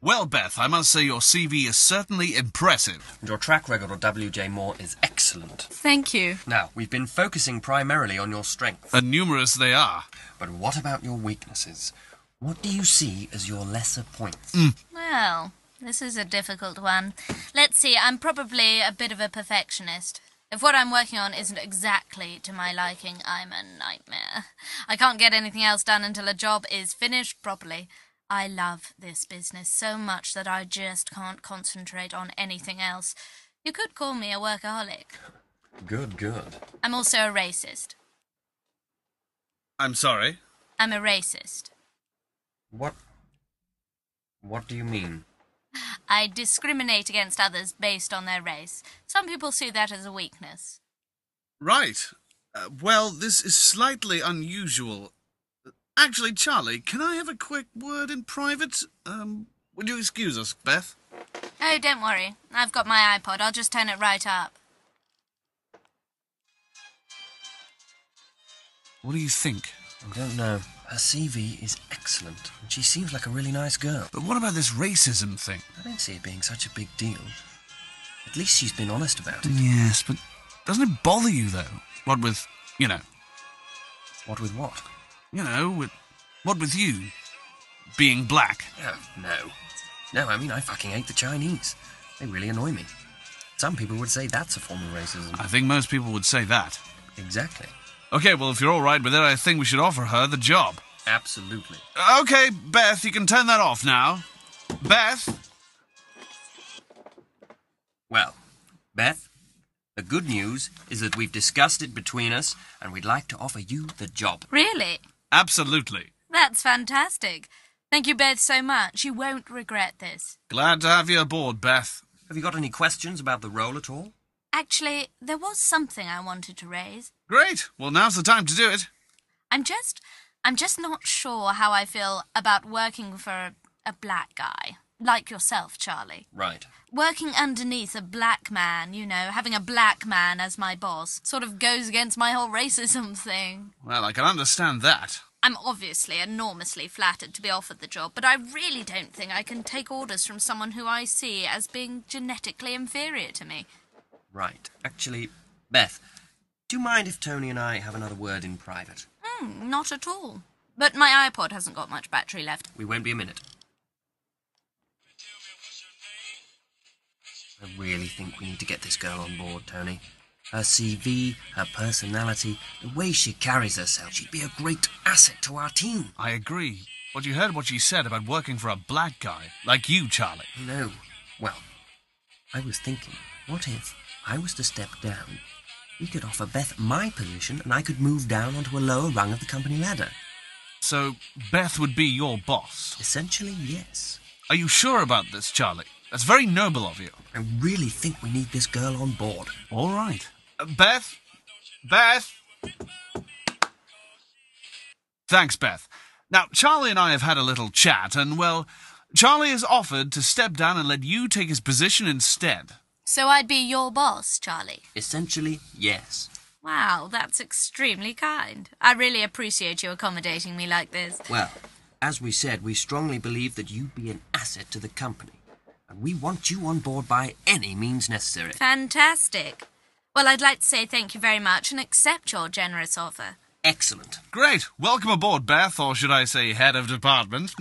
Well, Beth, I must say your CV is certainly impressive. And your track record on WJ Moore is excellent. Thank you. Now, we've been focusing primarily on your strengths. And numerous they are. But what about your weaknesses? What do you see as your lesser points? Well, this is a difficult one. Let's see, I'm probably a bit of a perfectionist. If what I'm working on isn't exactly to my liking, I'm a nightmare. I can't get anything else done until a job is finished properly. I love this business so much that I just can't concentrate on anything else. You could call me a workaholic. Good. I'm also a racist. I'm sorry? I'm a racist. What do you mean? I discriminate against others based on their race. Some people see that as a weakness. Right. Well, this is slightly unusual. Actually, Charlie, can I have a quick word in private? Would you excuse us, Beth? Oh, don't worry. I've got my iPod. I'll just turn it right up. What do you think? I don't know. Her CV is excellent, and she seems like a really nice girl. But what about this racism thing? I don't see it being such a big deal. At least she's been honest about it. Yes, but doesn't it bother you, though? What with, What with what? What with you? Being black? Oh, no, I mean, I fucking hate the Chinese. They really annoy me. Some people would say that's a form of racism. I think most people would say that. Exactly. Okay, well, if you're all right with it, I think we should offer her the job. Absolutely. Okay, Beth, you can turn that off now. Beth? Well, Beth, the good news is that we've discussed it between us, and we'd like to offer you the job. Really? Absolutely. That's fantastic. Thank you both so much. You won't regret this. Glad to have you aboard, Beth. Have you got any questions about the role at all? Actually, there was something I wanted to raise. Great. Well, now's the time to do it. I'm just not sure how I feel about working for a black guy. Like yourself, Charlie. Right. Working underneath a black man, having a black man as my boss, sort of goes against my whole racism thing. Well, I can understand that. I'm obviously enormously flattered to be offered the job, but I really don't think I can take orders from someone who I see as being genetically inferior to me. Right. Actually, Beth, do you mind if Tony and I have another word in private? Not at all. But my iPod hasn't got much battery left. We won't be a minute. I really think we need to get this girl on board, Tony. Her CV, her personality, the way she carries herself, she'd be a great asset to our team. I agree. But you heard what she said about working for a black guy, like you, Charlie. No. Well, I was thinking, what if I was to step down? We could offer Beth my position, and I could move down onto a lower rung of the company ladder. So, Beth would be your boss? Essentially, yes. Are you sure about this, Charlie? That's very noble of you. I really think we need this girl on board. All right. Beth? Beth? Thanks, Beth. Now, Charlie and I have had a little chat, and, well, Charlie has offered to step down and let you take his position instead. So I'd be your boss, Charlie? Essentially, yes. Wow, that's extremely kind. I really appreciate you accommodating me like this. Well, as we said, we strongly believe that you'd be an asset to the company, and we want you on board by any means necessary. Fantastic. Well, I'd like to say thank you very much and accept your generous offer. Excellent. Great. Welcome aboard, Beth, or should I say head of department.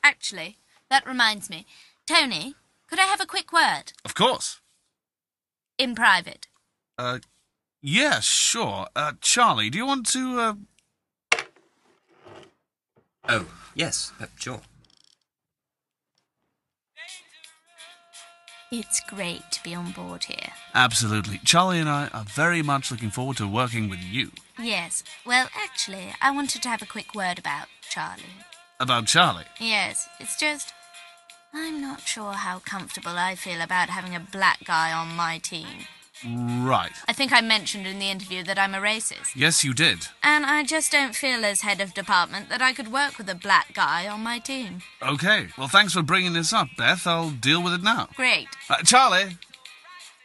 Actually, that reminds me. Tony, could I have a quick word? Of course. In private. Yeah, sure. Charlie, do you want to, Oh, yes, sure. It's great to be on board here. Absolutely. Charlie and I are very much looking forward to working with you. Yes. Well, actually, I wanted to have a quick word about Charlie. About Charlie? Yes. It's just, I'm not sure how comfortable I feel about having a black guy on my team. Right. I think I mentioned in the interview that I'm a racist. Yes, you did. And I just don't feel as head of department that I could work with a black guy on my team. Okay. Well, thanks for bringing this up, Beth. I'll deal with it now. Great. Charlie!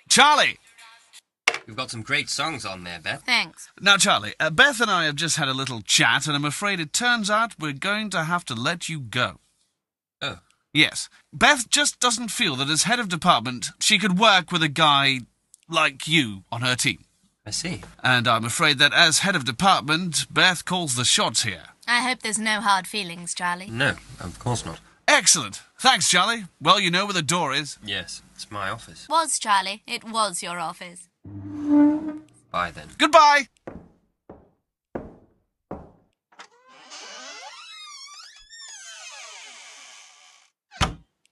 Charlie! You've got some great songs on there, Beth. Thanks. Now, Charlie, Beth and I have just had a little chat, and I'm afraid it turns out we're going to have to let you go. Oh. Yes. Beth just doesn't feel that as head of department, she could work with a guy like you on her team. I see. And I'm afraid that as head of department, Beth calls the shots here. I hope there's no hard feelings, Charlie. No, of course not. Excellent. Thanks, Charlie. Well, you know where the door is. Yes, it's my office. Was, Charlie. It was your office. Bye, then. Goodbye!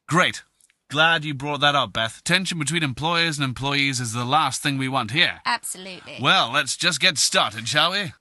Great. Glad you brought that up, Beth. Tension between employers and employees is the last thing we want here. Absolutely. Well, let's just get started, shall we?